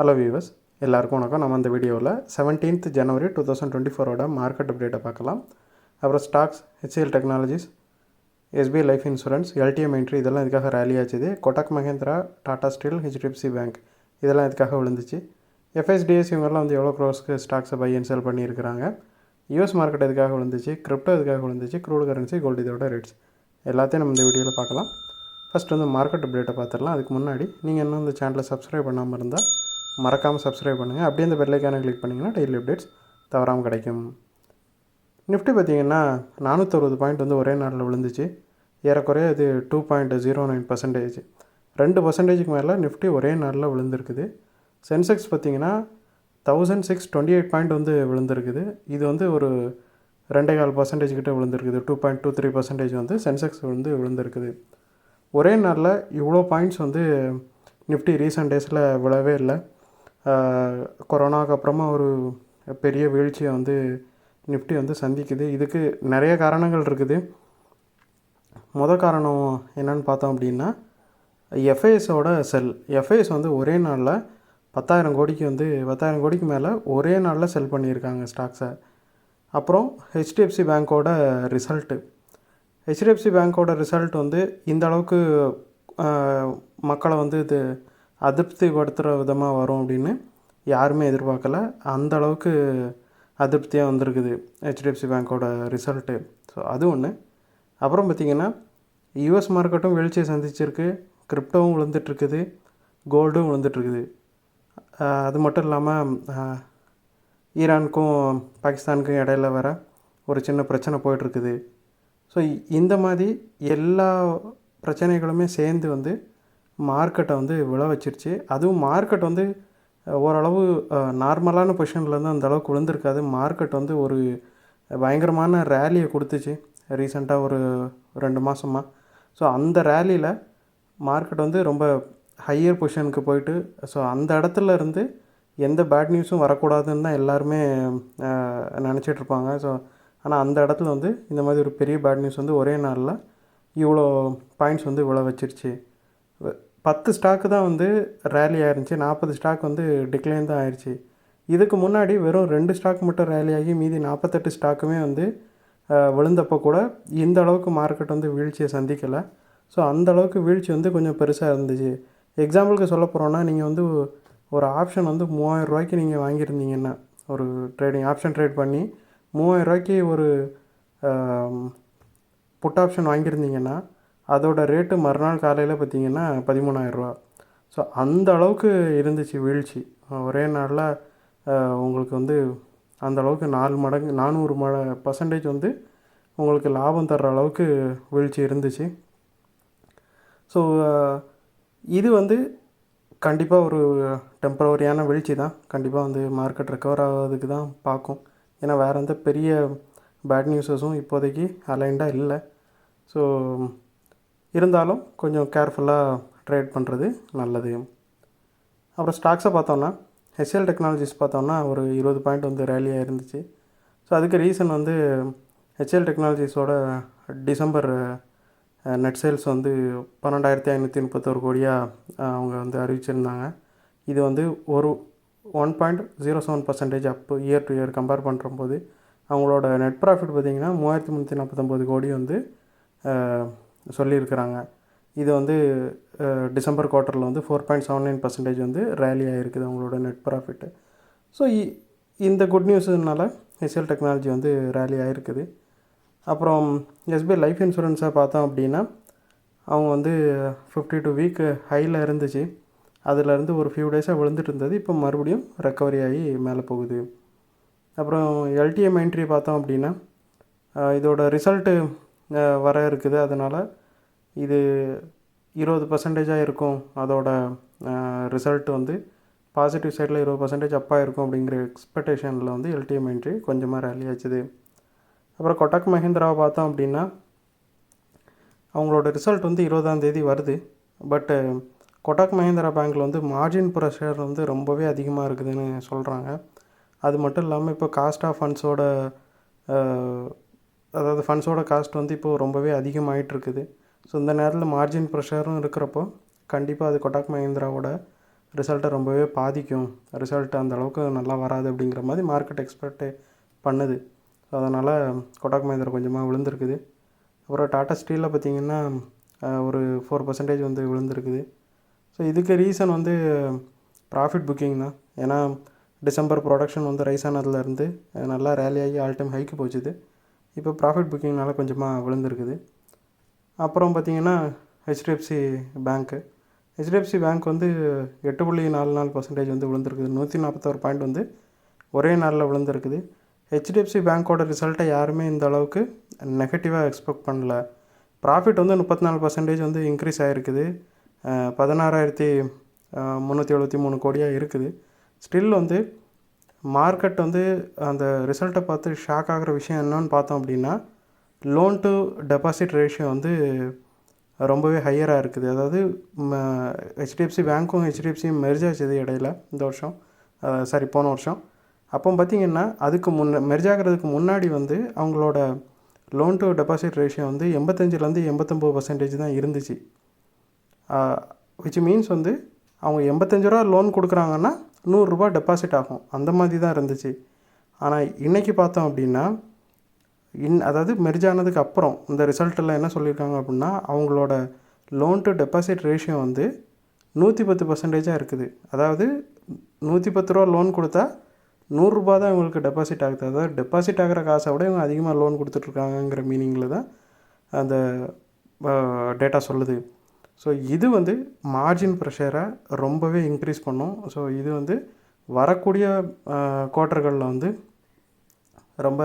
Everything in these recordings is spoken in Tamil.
ஹலோ வியூவர்ஸ், எல்லாருக்கும் வணக்கம். நம்ம இந்த வீடியோவில் 17th January 2024 மார்க்கெட் அப்டேட்டை பார்க்கலாம். அப்புறம் stocks, HCL technologies, SBI life insurance, LTM entry இதெல்லாம் இதுக்காக ரேலி ஆச்சுது. Kotak Mahindra, Tata steel, HDFC bank இதெல்லாம் இதுக்காக விழுந்துச்சு. எஃப்எஸ்டிஎஸ் இவங்கெல்லாம் வந்து எவ்வளோ க்ரோஸ்க்கு ஸ்டாக்ஸை பை அண்ட் செல் பண்ணியிருக்கிறாங்க. யூஎஸ் மார்க்கெட் இதுக்காக விழுந்துச்சு, கிரிப்டோ இதுக்காக விழுந்துச்சு, க்ரூட் கரன்சி, கோல்டு இதோட ரேட்ஸ் எல்லாத்தையும் நம்ம இந்த வீடியோவில் பார்க்கலாம். ஃபஸ்ட் வந்து மார்க்கெட் அப்டேட்டை பார்த்துடலாம். அதுக்கு முன்னாடி நீங்கள் இன்னும் இந்த சேனலை சப்ஸ்கிரைப் பண்ணாமல் இருந்தால் மறக்காமல் சப்ஸ்கிரைப் பண்ணுங்கள். அப்படியே இந்த பெல் ஐக்கானை கிளிக் பண்ணிங்கன்னா டெய்லி அப்டேட்ஸ் தவறாமல் கிடைக்கும். நிஃப்டி பார்த்திங்கன்னா 460 பாயிண்ட் வந்து ஒரே நாளில் விழுந்துச்சு. ஏறக்குறைய இது 2.09%, 2%க்கு மேலே நிஃப்டி ஒரே நாளில் விழுந்திருக்குது. சென்செக்ஸ் பார்த்திங்கன்னா 1628 பாயிண்ட் வந்து விழுந்திருக்குது. இது வந்து ஒரு 2.25% கிட்ட விழுந்திருக்குது. 2.23% வந்து சென்செக்ஸ் வந்து விழுந்திருக்குது. ஒரே நாளில் இவ்வளோ பாயிண்ட்ஸ் வந்து நிஃப்டி ரீசெண்ட் டேஸில் விழவே இல்லை. கொரோனாவுக்கு அப்புறமா ஒரு பெரிய வீழ்ச்சியை வந்து நிஃப்டி வந்து சந்திக்குது. இதுக்கு நிறைய காரணங்கள் இருக்குது. மொதல் காரணம் என்னென்னு பார்த்தோம் அப்படின்னா, எஃப்ஐஎஸோட செல். எஃப்ஐஎஸ் வந்து ஒரே நாளில் 10,000 கோடிக்கு வந்து 10,000 கோடிக்கு மேலே ஒரே நாளில் செல் பண்ணியிருக்காங்க ஸ்டாக்ஸை. அப்புறம் ஹெச்டிஎஃப்சி பேங்க்கோட ரிசல்ட்டு. ஹெச்டிஎஃப்சி பேங்க்கோட ரிசல்ட் வந்து இந்த அளவுக்கு மக்களை வந்து இது அதிருப்திப்படுத்துகிற விதமாக வரும் அப்படின்னு யாருமே எதிர்பார்க்கல. அந்த அளவுக்கு அதிருப்தியாக வந்திருக்குது ஹெச்டிஎஃப்சி பேங்க்கோட ரிசல்ட்டு. ஸோ அது ஒன்று. அப்புறம் பார்த்திங்கன்னா யூஎஸ் மார்க்கெட்டும் வீழ்ச்சியை சந்திச்சிருக்கு, கிரிப்டோவும் விழுந்துட்டுருக்குது, கோல்டும் விழுந்துட்டுருக்குது. அது மட்டும் இல்லாமல் ஈரானுக்கும் பாகிஸ்தானுக்கும் இடையில வர ஒரு சின்ன பிரச்சனை போயிட்டுருக்குது. ஸோ இந்த மாதிரி எல்லா பிரச்சனைகளுமே சேர்ந்து வந்து மார்க்கெட்டை வந்து விழ வச்சிருச்சு. அதுவும் மார்க்கெட் வந்து ஓரளவு நார்மலான பொசிஷனில் இருந்து அந்த அளவுக்கு விழுந்திருக்காது. மார்க்கெட் வந்து ஒரு பயங்கரமான ரேலியை கொடுத்துச்சு ரீசெண்டாக ஒரு 2 மாதமாக. ஸோ அந்த ரேலியில் மார்க்கெட் வந்து ரொம்ப ஹையர் பொசிஷனுக்கு போயிட்டு, ஸோ அந்த இடத்துல இருந்து எந்த பேட் நியூஸும் வரக்கூடாதுன்னு தான் எல்லாருமே நினச்சிட்ருப்பாங்க. ஸோ ஆனால் அந்த இடத்துல வந்து இந்த மாதிரி ஒரு பெரிய பேட் நியூஸ் வந்து ஒரே நாளில் இவ்வளோ பாயிண்ட்ஸ் வந்து விழ வச்சிருச்சு. 10 ஸ்டாக்கு தான் வந்து ரேலி ஆயிருந்துச்சு, 40 ஸ்டாக் வந்து டிக்ளைன் தான் ஆயிடுச்சு. இதுக்கு முன்னாடி வெறும் 2 ஸ்டாக் மட்டும் ரேலி ஆகி மீதி 48 ஸ்டாக்குமே வந்து விழுந்தப்போ கூட இந்த அளவுக்கு மார்க்கெட் வந்து வீழ்ச்சியை சந்திக்கலை. ஸோ அந்த அளவுக்கு வீழ்ச்சி வந்து கொஞ்சம் பெருசாக இருந்துச்சு. எக்ஸாம்பிளுக்கு சொல்ல போகிறோன்னா, நீங்கள் வந்து ஒரு ஆப்ஷன் வந்து 3000 ரூபாய்க்கு நீங்கள் வாங்கியிருந்தீங்கன்னா, ஒரு ட்ரேடிங் ஆப்ஷன் ட்ரேட் பண்ணி 3000 ரூபாய்க்கு ஒரு புட் ஆப்ஷன் வாங்கியிருந்தீங்கன்னா, அதோட ரேட்டு மறுநாள் காலையில் பார்த்திங்கன்னா 13,000 ரூபா. ஸோ அந்த அளவுக்கு இருந்துச்சு வீழ்ச்சி. ஒரே நாளில் உங்களுக்கு வந்து அந்த அளவுக்கு 400% வந்து உங்களுக்கு லாபம் தர்ற அளவுக்கு வீழ்ச்சி இருந்துச்சு. ஸோ இது வந்து கண்டிப்பாக ஒரு டெம்பரவரியான வீழ்ச்சி தான். கண்டிப்பாக வந்து மார்க்கெட் ரெக்கவர் ஆகிறதுக்கு தான் பார்க்கும். ஏன்னா வேறு எந்த பெரிய பேட் நியூஸஸும் இப்போதைக்கு அலைண்டாக இல்லை. ஸோ இருந்தாலும் கொஞ்சம் கேர்ஃபுல்லாக ட்ரேட் பண்ணுறது நல்லது. அப்புறம் ஸ்டாக்ஸை பார்த்தோன்னா, ஹெச்சிஎல் டெக்னாலஜிஸ் பார்த்தோன்னா ஒரு 20 பாயிண்ட் வந்து ரேலியாக இருந்துச்சு. ஸோ அதுக்கு ரீசன் வந்து ஹெச்சிஎல் டெக்னாலஜிஸோட டிசம்பர் நெட் சேல்ஸ் வந்து 12,531 கோடியாக அவங்க வந்து அறிவிச்சிருந்தாங்க. இது வந்து ஒரு 1.07% அப்பு இயர் டு இயர் கம்பேர் பண்ணுறம்போது. அவங்களோட நெட் ப்ராஃபிட் பார்த்திங்கன்னா 3,349 கோடி வந்து சொல்லியிருக்கிறாங்க. இது வந்து டிசம்பர் குவார்ட்டரில் வந்து 4.79% வந்து ரேலி ஆகிருக்குது அவங்களோட நெட் ப்ராஃபிட்டு. ஸோ இந்த குட் நியூஸுனால ஹெச்சிஎல் டெக்னாலஜி வந்து ரேலி ஆகிருக்குது. அப்புறம் எஸ்பிஐ லைஃப் இன்சூரன்ஸை பார்த்தோம் அப்படின்னா, அவங்க வந்து 52 வீக் ஹையில் இருந்துச்சு. அதிலேருந்து ஒரு ஃபியூ டேஸாக விழுந்துட்டு இருந்தது. இப்போ மறுபடியும் ரெக்கவரி ஆகி மேலே போகுது. அப்புறம் எல்டிஎம் என்ட்ரி பார்த்தோம் அப்படின்னா, இதோட ரிசல்ட்டு வர இருக்குது. அதனால் இது 20% இருக்கும். அதோட ரிசல்ட் வந்து பாசிட்டிவ் சைடில் 20% அப்பாக இருக்கும் அப்படிங்கிற எக்ஸ்பெக்டேஷனில் வந்து எல்டிஎம் என்ட்ரி கொஞ்சமாக ரேலி ஆச்சுது. அப்புறம் கொட்டாக் மஹேந்திராவை பார்த்தோம் அப்படின்னா, அவங்களோட ரிசல்ட் வந்து 20ஆம் தேதி வருது. பட்டு கொட்டாக் மஹேந்திரா பேங்க்கில் வந்து மார்ஜின் ப்ரெஷர் வந்து ரொம்பவே அதிகமாக இருக்குதுன்னு சொல்கிறாங்க. அது மட்டும் இல்லாமல் இப்போ காஸ்ட் ஆஃப் ஃபண்ட்ஸோட அதாவது ஃபண்ட்ஸோட காஸ்ட் வந்து இப்போது ரொம்பவே அதிகமாகிட்டுருக்குது. ஸோ இந்த நேரத்தில் மார்ஜின் ப்ரெஷரும் இருக்கிறப்போ கண்டிப்பாக அது கொட்டாக் மஹேந்திராவோட ரிசல்ட்டை ரொம்பவே பாதிக்கும், ரிசல்ட் அந்த அளவுக்கு நல்லா வராது அப்படிங்கிற மாதிரி மார்க்கெட் எக்ஸ்பெக்ட் பண்ணுது. ஸோ அதனால் கொட்டாக் மஹிந்திரா கொஞ்சமாக விழுந்திருக்குது. அப்புறம் டாடா ஸ்டீலில் பார்த்திங்கன்னா ஒரு 4% வந்து விழுந்திருக்குது. ஸோ இதுக்கு ரீசன் வந்து ப்ராஃபிட் புக்கிங் தான். ஏன்னா டிசம்பர் ப்ரொடக்ஷன் வந்து ரைஸ் ஆனதுலேருந்து நல்லா ரேலி ஆகி ஆல் டைம் ஹைக்கு போச்சுது. இப்போ ப்ராஃபிட் புக்கிங்னால கொஞ்சமாக விழுந்திருக்குது. அப்புறம் பார்த்திங்கன்னா ஹெச்டிஎஃப்சி பேங்க் வந்து 8.44% வந்து விழுந்திருக்குது. 141 பாயிண்ட் வந்து ஒரே நாளில் விழுந்திருக்குது. ஹெச்டிஎஃப்சி பேங்க்கோட ரிசல்ட்டை யாருமே இந்த அளவுக்கு நெகட்டிவாக எக்ஸ்பெக்ட் பண்ணல. ப்ராஃபிட் வந்து 34% வந்து இன்க்ரீஸ் ஆகிருக்குது. 16,373 கோடியாக இருக்குது. ஸ்டில் வந்து மார்க்கெட் வந்து அந்த ரிசல்ட்டை பார்த்து ஷாக் ஆகிற விஷயம் என்னன்னு பார்த்தோம் அப்படின்னா, லோன் டு டெபாசிட் ரேஷியோ வந்து ரொம்பவே ஹையராக இருக்குது. அதாவது ஹெச்டிஎஃப்சி பேங்க்கும் ஹெச்டிஎஃப்சியும் மெர்ஜ் ஆச்சுது இடையில இந்த வருஷம், போன வருஷம். அப்போ பார்த்திங்கன்னா அதுக்கு மெர்ஜ் ஆகிறதுக்கு முன்னாடி வந்து அவங்களோட லோன் டு டெபாசிட் ரேஷியோ வந்து 85லேருந்து 89% தான் இருந்துச்சு. விச் மீன்ஸ் வந்து அவங்க 85 ரூபா லோன் கொடுக்குறாங்கன்னா 100 ரூபா டெபாசிட் ஆகும், அந்த மாதிரி தான் இருந்துச்சு. ஆனால் இன்றைக்கி பார்த்தோம் அப்படின்னா அதாவது மெர்ஜ் ஆனதுக்கு அப்புறம் இந்த ரிசல்ட்டில் என்ன சொல்லியிருக்காங்க அப்படின்னா, அவங்களோட லோன் டு டெபாசிட் ரேஷியோ வந்து 110% இருக்குது. அதாவது 110 ரூபா லோன் கொடுத்தா 100 ரூபா தான் இவங்களுக்கு டெபாசிட் ஆகுது. அதாவது டெபாசிட் ஆகிற காசை விட இவங்க அதிகமாக லோன் கொடுத்துட்ருக்காங்கங்கிற மீனிங்கில் தான் அந்த டேட்டா சொல்லுது. ஸோ இது வந்து மார்ஜின் ப்ரெஷரை ரொம்பவே இன்க்ரீஸ் பண்ணும். ஸோ இது வந்து வரக்கூடிய குவார்ட்டர்களில் வந்து ரொம்ப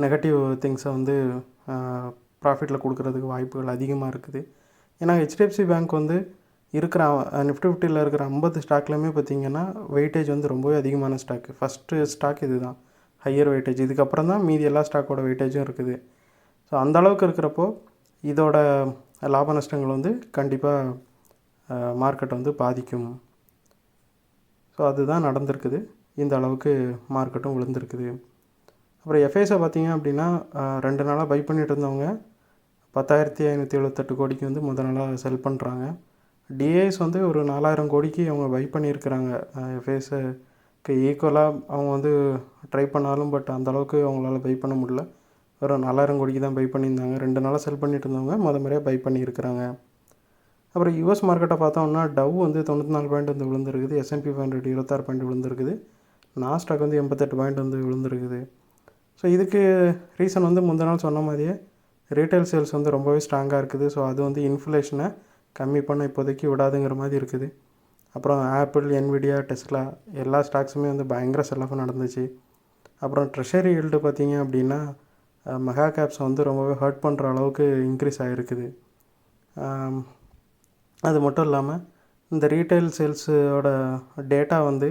நெகட்டிவ் திங்ஸை வந்து ப்ராஃபிட்டில் கொடுக்கறதுக்கு வாய்ப்புகள் அதிகமாக இருக்குது. ஏன்னா ஹெச்டிஎஃப்சி பேங்க் வந்து இருக்கிற நிஃப்டி 50ல் இருக்கிற 50 ஸ்டாக்லையுமே பார்த்திங்கன்னா வெயிட்டேஜ் வந்து ரொம்பவே அதிகமான ஸ்டாக்கு. ஃபஸ்ட்டு ஸ்டாக் இது தான் ஹையர் வெயிட்டேஜ். இதுக்கப்புறம் தான் மீதி எல்லா ஸ்டாக்கோட வெயிட்டேஜும் இருக்குது. ஸோ அந்தளவுக்கு இருக்கிறப்போ இதோட லாப நஷ்டங்கள் வந்து கண்டிப்பாக மார்க்கெட் வந்து பாதிக்கும். ஸோ அதுதான் நடந்திருக்குது. இந்த அளவுக்கு மார்க்கெட்டும் விழுந்திருக்குது. அப்புறம் எஃப்ஐஸை பார்த்திங்க அப்படின்னா 2 நாளாக பை பண்ணிட்டு இருந்தவங்க 10,578 கோடிக்கு வந்து முதல் நாளாக செல் பண்ணுறாங்க. டிஏஎஸ் வந்து ஒரு 4,000 கோடிக்கு அவங்க பை பண்ணியிருக்கிறாங்க. எஃப்ஐஸுக்கு ஈக்குவலாக அவங்க வந்து ட்ரை பண்ணாலும் பட் அந்தளவுக்கு அவங்களால பை பண்ண முடியல. ஒரு 4,000 கோடிக்கு தான் பை பண்ணியிருந்தாங்க. 2 நாளாக செல் பண்ணிட்டு இருந்தவங்க முறையாக பை பண்ணியிருக்கிறாங்க. அப்புறம் யூஎஸ் மார்க்கெட்டை பார்த்தோம்னா டவ் வந்து 94 பாயிண்ட் வந்து விழுந்திருக்குது. S&P 500 26 point விழுந்திருக்குது. நாஸ்டாக் வந்து 88 பாயிண்ட் வந்து விழுந்திருக்குது. ஸோ இதுக்கு ரீசன் வந்து முந்தின நாள் சொன்ன மாதிரியே ரீட்டைல் சேல்ஸ் வந்து ரொம்பவே ஸ்ட்ராங்காக இருக்குது. ஸோ அது வந்து இன்ஃப்ளேஷனை கம்மி பண்ண இப்போதைக்கு விடாதுங்கிற மாதிரி இருக்குது. அப்புறம் ஆப்பிள், என்விடியா, டெஸ்லா எல்லா ஸ்டாக்ஸுமே வந்து பயங்கர செல்லாக நடந்துச்சு. அப்புறம் ட்ரெஷரி ஈல்டு பார்த்திங்க அப்படின்னா மெகா கேப்ஸை வந்து ரொம்பவே ஹர்ட் பண்ணுற அளவுக்கு இன்க்ரீஸ் ஆகிருக்குது. அது மட்டும் இல்லாமல் இந்த ரீட்டைல் சேல்ஸோட டேட்டா வந்து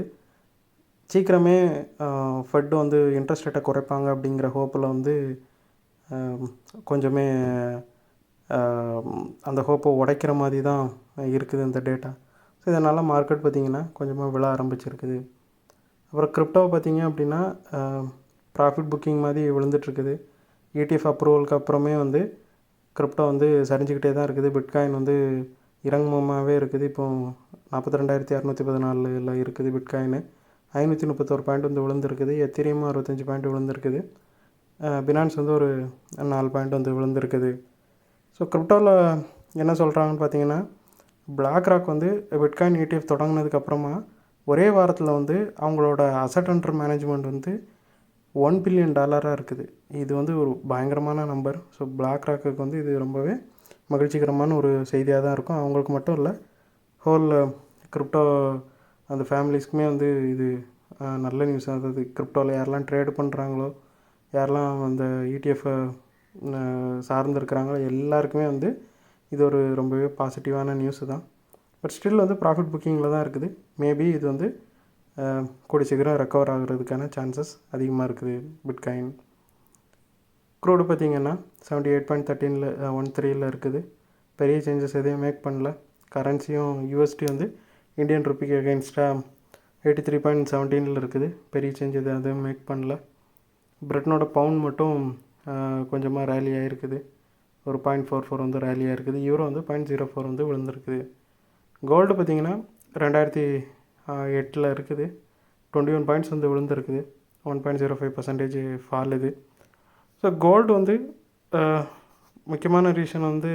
சீக்கிரமே ஃபெட் வந்து இன்ட்ரெஸ்ட் ரேட்டை குறைப்பாங்க அப்படிங்கிற ஹோப்பில் வந்து கொஞ்சமே அந்த ஹோப்பை உடைக்கிற மாதிரி தான் இருக்குது இந்த டேட்டா. ஸோ இதனால் மார்க்கெட் பார்த்திங்கன்னா கொஞ்சமாக விழ ஆரம்பிச்சிருக்குது. அப்புறம் கிரிப்டோவை பார்த்திங்க அப்படின்னா ப்ராஃபிட் புக்கிங் மாதிரி விழுந்துட்டுருக்குது. ETF அப்ரூவலுக்கு அப்புறமே வந்து கிரிப்டோ வந்து சரிஞ்சிக்கிட்டே தான் இருக்குது. பிட்காயின் வந்து இறங்குமாகவே இருக்குது. இப்போது 42,614 இருக்குது பிட்காயின். 531 பாயிண்ட் வந்து விழுந்திருக்குது. எத்திரியமும் 65 பாயிண்ட் விழுந்திருக்குது. பினான்ஸ் வந்து ஒரு 4 பாயிண்ட் வந்து விழுந்திருக்குது. ஸோ கிரிப்டோவில் என்ன சொல்கிறாங்கன்னு பார்த்தீங்கன்னா, பிளாக் ராக் வந்து பிட்காயின் ETF தொடங்கினதுக்கப்புறமா ஒரே வாரத்தில் வந்து அவங்களோட அசட் அண்டர் மேனேஜ்மெண்ட் வந்து $1 பில்லியன் இருக்குது. இது வந்து ஒரு பயங்கரமான நம்பர். ஸோ பிளாக் ராக்குக்கு வந்து இது ரொம்பவே மகிழ்ச்சிகரமான ஒரு செய்தியாக தான் இருக்கும். அவங்களுக்கு மட்டும் இல்லை, ஹோல் கிரிப்டோ அந்த ஃபேமிலிஸ்க்குமே வந்து இது நல்ல நியூஸ். அதாவது கிரிப்டோவில் யாரெல்லாம் ட்ரேடு பண்ணுறாங்களோ, யாரெல்லாம் அந்த ETF சார்ந்திருக்கிறாங்களோ எல்லாருக்குமே வந்து இது ஒரு ரொம்பவே பாசிட்டிவான நியூஸு தான். பட் ஸ்டில் வந்து ப்ராஃபிட் புக்கிங்கில் தான் இருக்குது. மேபி இது வந்து கூடிய சீக்கிரம் ரெக்கவர் ஆகிறதுக்கான சான்சஸ் அதிகமாக இருக்குது. பிட்காயின் க்ரூடு பார்த்திங்கன்னா 78.13 இருக்குது. பெரிய சேஞ்சஸ் எதையும் மேக் பண்ணல. கரன்சியும் USD வந்து இந்தியன் ருப்பிக்கு அகெயின்ஸ்டாக 83.17 இருக்குது. பெரிய சேஞ்ச் எதுவும் மேக் பண்ணல. பிரிட்டனோட பவுண்ட் மட்டும் கொஞ்சமாக ரேலி ஆகிருக்குது. ஒரு 0.44 வந்து ரேலி ஆகிருக்குது. யூரோ வந்து 0.04 வந்து விழுந்திருக்குது. கோல்டு பார்த்திங்கன்னா 2008 இருக்குது. 21 பாயிண்ட்ஸ் வந்து விழுந்துருக்குது. 1.05% ஃபால் இது. ஸோ கோல்டு வந்து முக்கியமான ரீசன் வந்து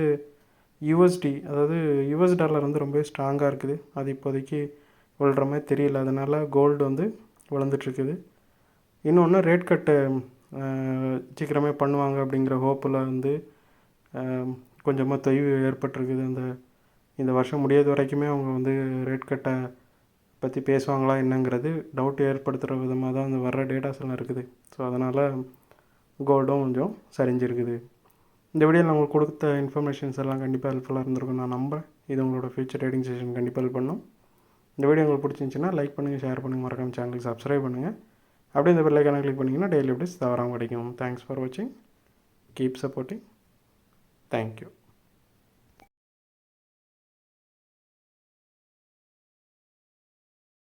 யூஎஸ்டி, அதாவது யூஎஸ் டாலர் வந்து ரொம்ப ஸ்ட்ராங்காக இருக்குது. அது இப்போதைக்கு விழுற மாதிரி தெரியல. அதனால் கோல்டு வந்து விழுந்துட்டுருக்குது. இன்னொன்று ரேட் கட்டு சீக்கிரமே பண்ணுவாங்க அப்படிங்கிற ஹோப்பில் வந்து கொஞ்சமாக தொய்வு ஏற்பட்டிருக்குது. இந்த வருஷம் முடியாத வரைக்குமே அவங்க வந்து ரேட் கட்டை பற்றி பேசுவாங்களா என்னங்கிறது டவுட் ஏற்படுத்துகிற விதமாக தான் அந்த வர்ற டேட்டாஸ் எல்லாம் இருக்குது. ஸோ அதனால் கோல்டும் கொஞ்சம் சரிஞ்சிருக்குது. இந்த வீடியோவில் நான் உங்களுக்கு கொடுத்த இன்ஃபர்மேஷன்ஸ் எல்லாம் கண்டிப்பாக ஹெல்ப்ஃபுல்லாக இருந்திருக்கும் நான் நம்புகிறேன். இது உங்களோட ஃபியூச்சர் ட்ரேடிங் செஷன் கண்டிப்பாக ஹெல்ப் பண்ணும். இந்த வீடியோ உங்களுக்கு பிடிச்சிருந்துச்சின்னா லைக் பண்ணுங்கள், ஷேர் பண்ணுங்கள், மறக்காம சேனலுக்கு சப்ஸ்கிரைப் பண்ணுங்கள். அப்படியே இந்த பெல் ஐக்கானை கிளிக் பண்ணிங்கன்னா டெய்லி அப்டேட்ஸ் தவறாமல் கிடைக்கும். தேங்க்ஸ் ஃபார் வாட்சிங். Keep supporting. தேங்க்யூ.